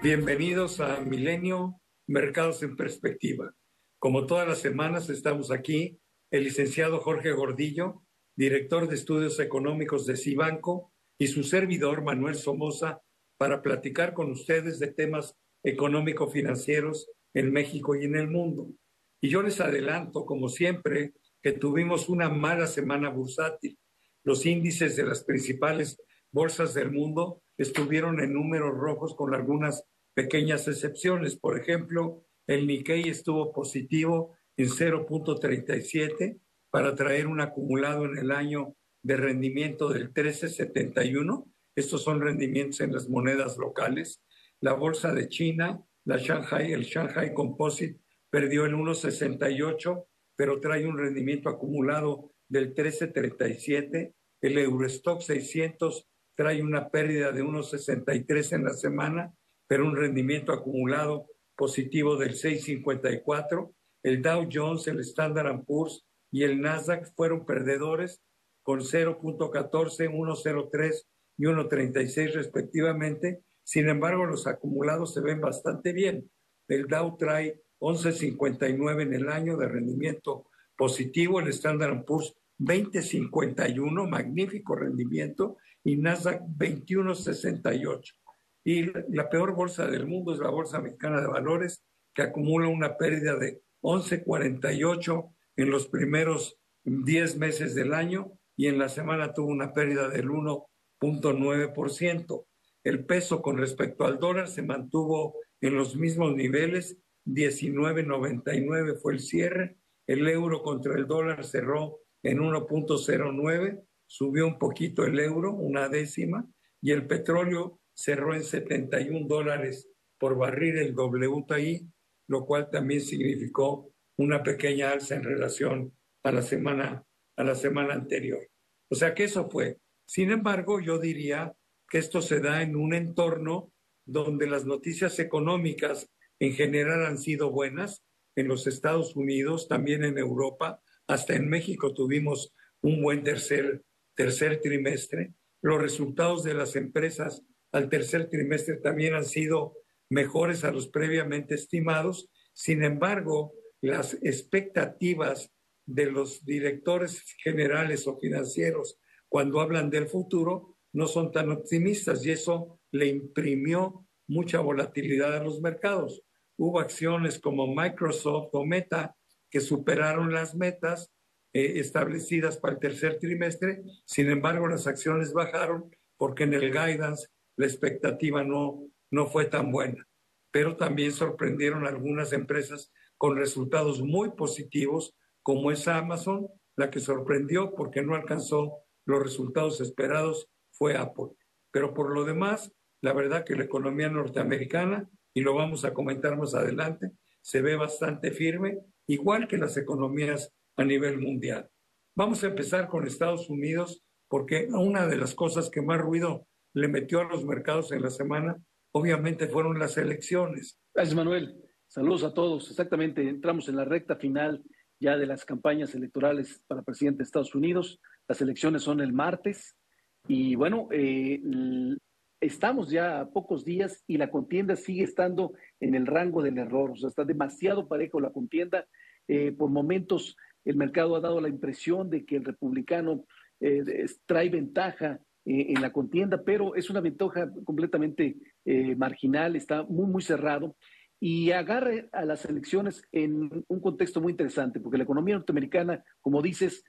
Bienvenidos a Milenio Mercados en Perspectiva. Como todas las semanas estamos aquí, el licenciado Jorge Gordillo, director de Estudios Económicos de Cibanco, y su servidor Manuel Somoza, para platicar con ustedes de temas económico-financieros en México y en el mundo. Y yo les adelanto, como siempre, que tuvimos una mala semana bursátil. Los índices de las principales bolsas del mundo estuvieron en números rojos con algunas pequeñas excepciones. Por ejemplo, el Nikkei estuvo positivo en 0.37 para traer un acumulado en el año de rendimiento del 13.71. Estos son rendimientos en las monedas locales. La bolsa de China, el Shanghai Composite, perdió el 1.68, pero trae un rendimiento acumulado del 13.37. El Eurostock 600 trae una pérdida de 1.63 en la semana, pero un rendimiento acumulado positivo del 6.54. El Dow Jones, el Standard & Poor's y el Nasdaq fueron perdedores con 0.14, 1.03 y 1.36 respectivamente. Sin embargo, los acumulados se ven bastante bien. El Dow trae 11.59 en el año de rendimiento positivo, el Standard & Poor's 20.51, magnífico rendimiento, y Nasdaq 21.68. Y la peor bolsa del mundo es la Bolsa Mexicana de Valores, que acumula una pérdida de 11.48 en los primeros 10 meses del año, y en la semana tuvo una pérdida del 1.9%. El peso con respecto al dólar se mantuvo en los mismos niveles, 19.99 fue el cierre. El euro contra el dólar cerró en 1.09, subió un poquito el euro, una décima, y el petróleo cerró en $71 por barril el WTI, lo cual también significó una pequeña alza en relación a la semana anterior. O sea que eso fue. Sin embargo, yo diría que esto se da en un entorno donde las noticias económicas en general han sido buenas. En los Estados Unidos, también en Europa, hasta en México tuvimos un buen tercer trimestre. Los resultados de las empresas al tercer trimestre también han sido mejores a los previamente estimados. Sin embargo, las expectativas de los directores generales o financieros cuando hablan del futuro no son tan optimistas, y eso le imprimió mucha volatilidad a los mercados. Hubo acciones como Microsoft o Meta que superaron las metas establecidas para el tercer trimestre. Sin embargo, las acciones bajaron porque en el guidance la expectativa no fue tan buena. Pero también sorprendieron algunas empresas con resultados muy positivos, como es Amazon. La que sorprendió porque no alcanzó los resultados esperados fue Apple. Pero por lo demás, la verdad que la economía norteamericana, y lo vamos a comentar más adelante, se ve bastante firme, igual que las economías a nivel mundial. Vamos a empezar con Estados Unidos, porque una de las cosas que más ruido le metió a los mercados en la semana, obviamente, fueron las elecciones. Gracias, Manuel. Saludos a todos. Exactamente, entramos en la recta final ya de las campañas electorales para presidente de Estados Unidos. Las elecciones son el martes y bueno, estamos ya a pocos días y la contienda sigue estando en el rango del error. O sea, está demasiado parejo la contienda. Por momentos el mercado ha dado la impresión de que el republicano trae ventaja en la contienda, pero es una ventaja completamente marginal, está muy, muy cerrado y agarre a las elecciones en un contexto muy interesante, porque la economía norteamericana, como dices,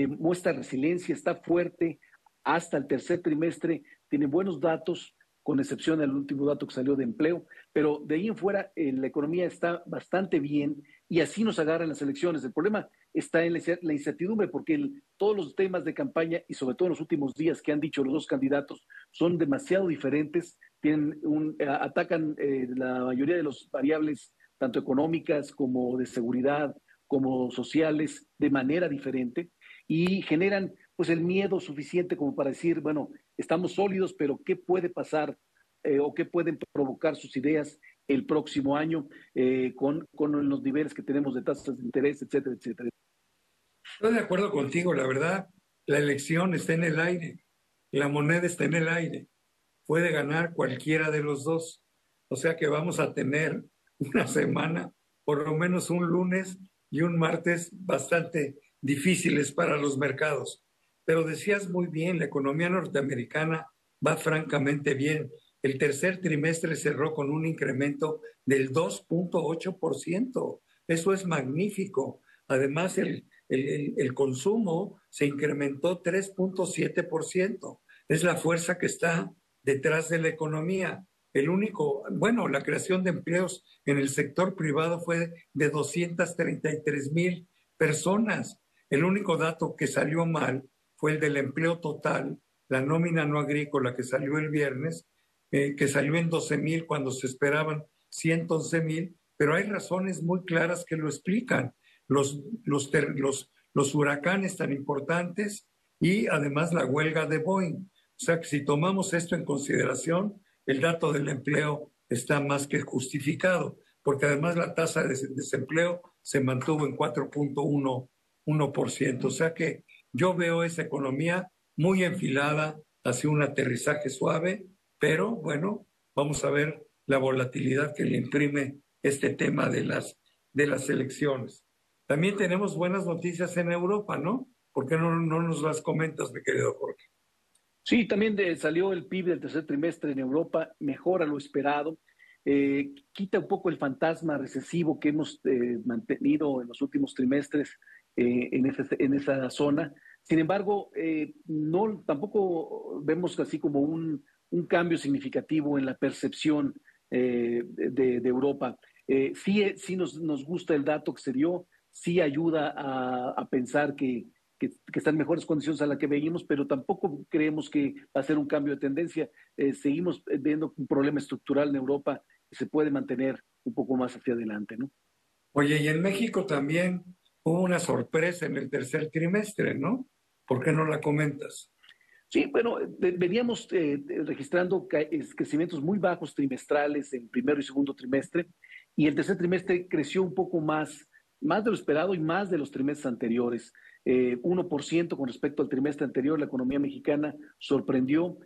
muestra resiliencia, está fuerte hasta el tercer trimestre, tiene buenos datos, con excepción del último dato que salió de empleo, pero de ahí en fuera la economía está bastante bien y así nos agarran las elecciones. El problema está en la incertidumbre porque todos los temas de campaña y sobre todo en los últimos días que han dicho los dos candidatos son demasiado diferentes, atacan la mayoría de las variables, tanto económicas como de seguridad, como sociales, de manera diferente y generan pues el miedo suficiente como para decir, bueno, estamos sólidos, pero ¿qué puede pasar o qué pueden provocar sus ideas el próximo año con los niveles que tenemos de tasas de interés, etcétera, etcétera? Estoy de acuerdo contigo, la verdad, la elección está en el aire, la moneda está en el aire, puede ganar cualquiera de los dos. O sea que vamos a tener una semana, por lo menos un lunes y un martes bastante difíciles para los mercados. Pero decías muy bien, la economía norteamericana va francamente bien. El tercer trimestre cerró con un incremento del 2.8%. Eso es magnífico. Además, el consumo se incrementó 3.7%. Es la fuerza que está detrás de la economía. El único, bueno, la creación de empleos en el sector privado fue de 233,000 personas. El único dato que salió mal fue el del empleo total, la nómina no agrícola que salió el viernes, que salió en 12,000 cuando se esperaban 111,000, pero hay razones muy claras que lo explican. Los huracanes tan importantes y además la huelga de Boeing. O sea que si tomamos esto en consideración, el dato del empleo está más que justificado, porque además la tasa de desempleo se mantuvo en 4.1%. O sea que yo veo esa economía muy enfilada hacia un aterrizaje suave, pero bueno, vamos a ver la volatilidad que le imprime este tema de las elecciones. También tenemos buenas noticias en Europa, ¿no? ¿Por qué no nos las comentas, mi querido Jorge? Sí, también salió el PIB del tercer trimestre en Europa, mejora lo esperado, quita un poco el fantasma recesivo que hemos mantenido en los últimos trimestres en esa zona. Sin embargo, no, tampoco vemos así como un cambio significativo en la percepción de Europa. Sí nos gusta el dato que se dio, sí ayuda a pensar que están en mejores condiciones a las que veíamos, pero tampoco creemos que va a ser un cambio de tendencia. Seguimos viendo un problema estructural en Europa que se puede mantener un poco más hacia adelante, ¿no? Oye, y en México también hubo una sorpresa en el tercer trimestre, ¿no? ¿Por qué no la comentas? Sí, bueno, veníamos registrando crecimientos muy bajos trimestrales en primero y segundo trimestre, y el tercer trimestre creció un poco más de lo esperado y más de los trimestres anteriores. 1% con respecto al trimestre anterior, la economía mexicana sorprendió,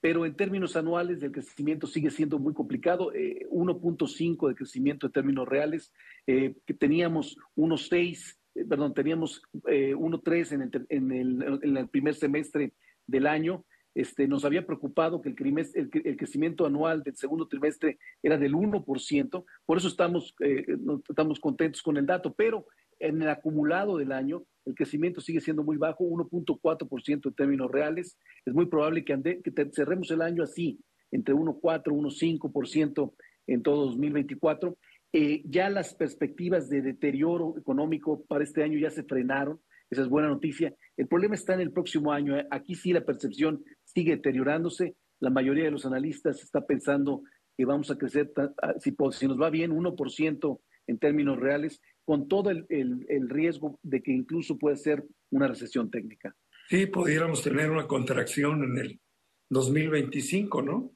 pero en términos anuales el crecimiento sigue siendo muy complicado, 1.5 de crecimiento en términos reales, que teníamos unos 6, teníamos 1.3 en el primer semestre del año. Nos había preocupado que el crecimiento anual del segundo trimestre era del 1%, por eso estamos contentos con el dato, pero en el acumulado del año el crecimiento sigue siendo muy bajo, 1.4% en términos reales. Es muy probable que cerremos el año así, entre 1.4 y 1.5% en todo 2024. Ya las perspectivas de deterioro económico para este año ya se frenaron. Esa es buena noticia. El problema está en el próximo año. Aquí sí la percepción sigue deteriorándose. La mayoría de los analistas está pensando que vamos a crecer, si nos va bien, 1% en términos reales, con todo el riesgo de que incluso puede ser una recesión técnica. Sí, pudiéramos tener una contracción en el 2025, ¿no?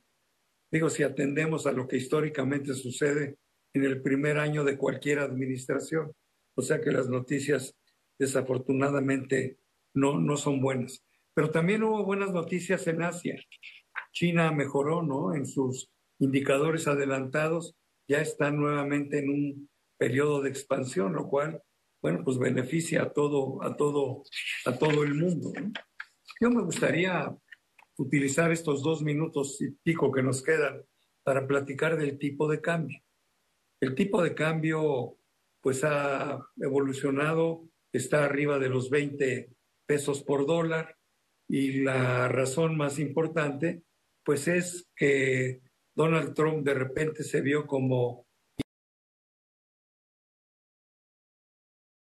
Digo, si atendemos a lo que históricamente sucede en el primer año de cualquier administración. O sea que las noticias desafortunadamente no son buenas. Pero también hubo buenas noticias en Asia. China mejoró, ¿no? En sus indicadores adelantados, ya está nuevamente en un periodo de expansión, lo cual, bueno, pues beneficia a todo el mundo, ¿no? Yo me gustaría utilizar estos 2 minutos y pico que nos quedan para platicar del tipo de cambio. El tipo de cambio, pues ha evolucionado, está arriba de los 20 pesos por dólar, y la razón más importante, pues es que Donald Trump de repente se vio como...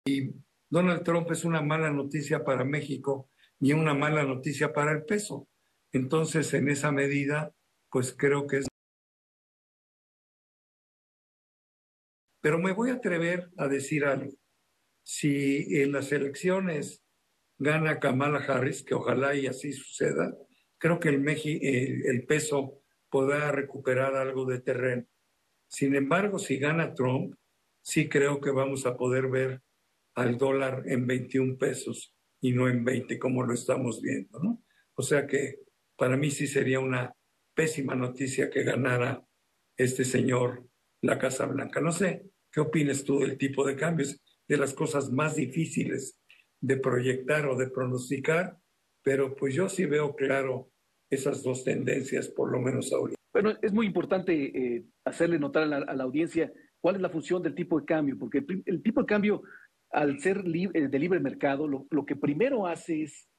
Y Donald Trump es una mala noticia para México y una mala noticia para el peso. Entonces, en esa medida, pues creo que es... Pero me voy a atrever a decir algo. Si en las elecciones gana Kamala Harris, que ojalá y así suceda, creo que el peso podrá recuperar algo de terreno. Sin embargo, si gana Trump, sí creo que vamos a poder ver al dólar en 21 pesos y no en 20 como lo estamos viendo, ¿no? O sea que para mí sí sería una pésima noticia que ganara este señor la Casa Blanca. No sé, ¿qué opinas tú del tipo de cambios? De las cosas más difíciles de proyectar o de pronosticar, pero pues yo sí veo claro esas dos tendencias, por lo menos ahorita. Bueno, es muy importante hacerle notar a la audiencia cuál es la función del tipo de cambio, porque el tipo de cambio, al ser de libre mercado, lo que primero hace es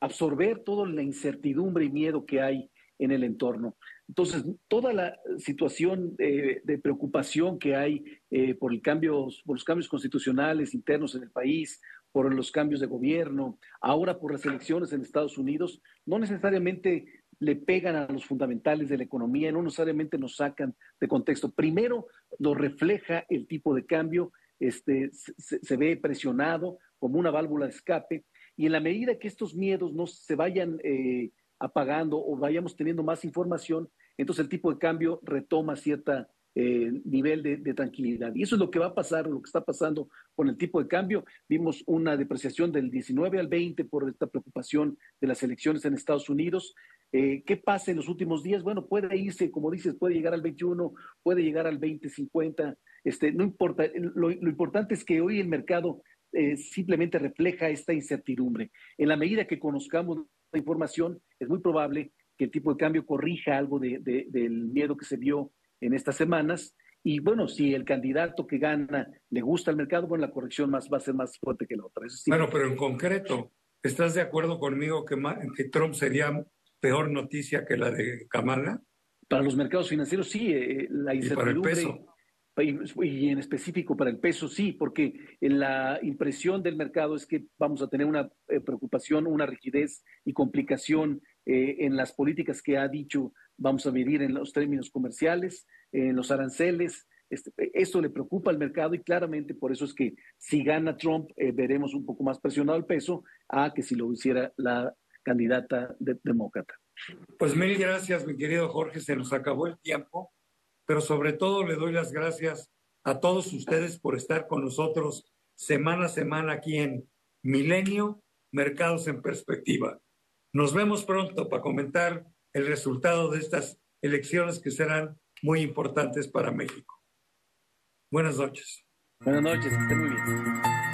absorber toda la incertidumbre y miedo que hay en el entorno. Entonces, toda la situación de preocupación que hay por los cambios constitucionales internos en el país, por los cambios de gobierno, ahora por las elecciones en Estados Unidos, no necesariamente le pegan a los fundamentales de la economía, no necesariamente nos sacan de contexto. Primero lo refleja el tipo de cambio, se ve presionado como una válvula de escape, y en la medida que estos miedos no se vayan apagando o vayamos teniendo más información, entonces el tipo de cambio retoma cierta nivel de tranquilidad. Y eso es lo que va a pasar, lo que está pasando con el tipo de cambio. Vimos una depreciación del 19 al 20 por esta preocupación de las elecciones en Estados Unidos. ¿Qué pasa en los últimos días? Bueno, puede irse, como dices, puede llegar al 21, puede llegar al 20-50. No importa, lo importante es que hoy el mercado simplemente refleja esta incertidumbre. En la medida que conozcamos la información, es muy probable que el tipo de cambio corrija algo del miedo que se vio en estas semanas. Y bueno, si el candidato que gana le gusta al mercado, bueno, la corrección va a ser más fuerte que la otra. Eso sí. Bueno, pero en concreto, ¿estás de acuerdo conmigo que Trump sería peor noticia que la de Kamala? Para los mercados financieros, sí, la Y para el incertidumbre. peso. Y en específico para el peso, sí, porque en la impresión del mercado es que vamos a tener una preocupación, una rigidez y complicación en las políticas que ha dicho vamos a vivir en los términos comerciales, en los aranceles. Esto le preocupa al mercado y claramente por eso es que si gana Trump veremos un poco más presionado el peso a que si lo hiciera la candidata demócrata. Pues mil gracias, mi querido Jorge, se nos acabó el tiempo, pero sobre todo le doy las gracias a todos ustedes por estar con nosotros semana a semana aquí en Milenio, Mercados en Perspectiva. Nos vemos pronto para comentar el resultado de estas elecciones que serán muy importantes para México. Buenas noches. Buenas noches, que estén muy bien.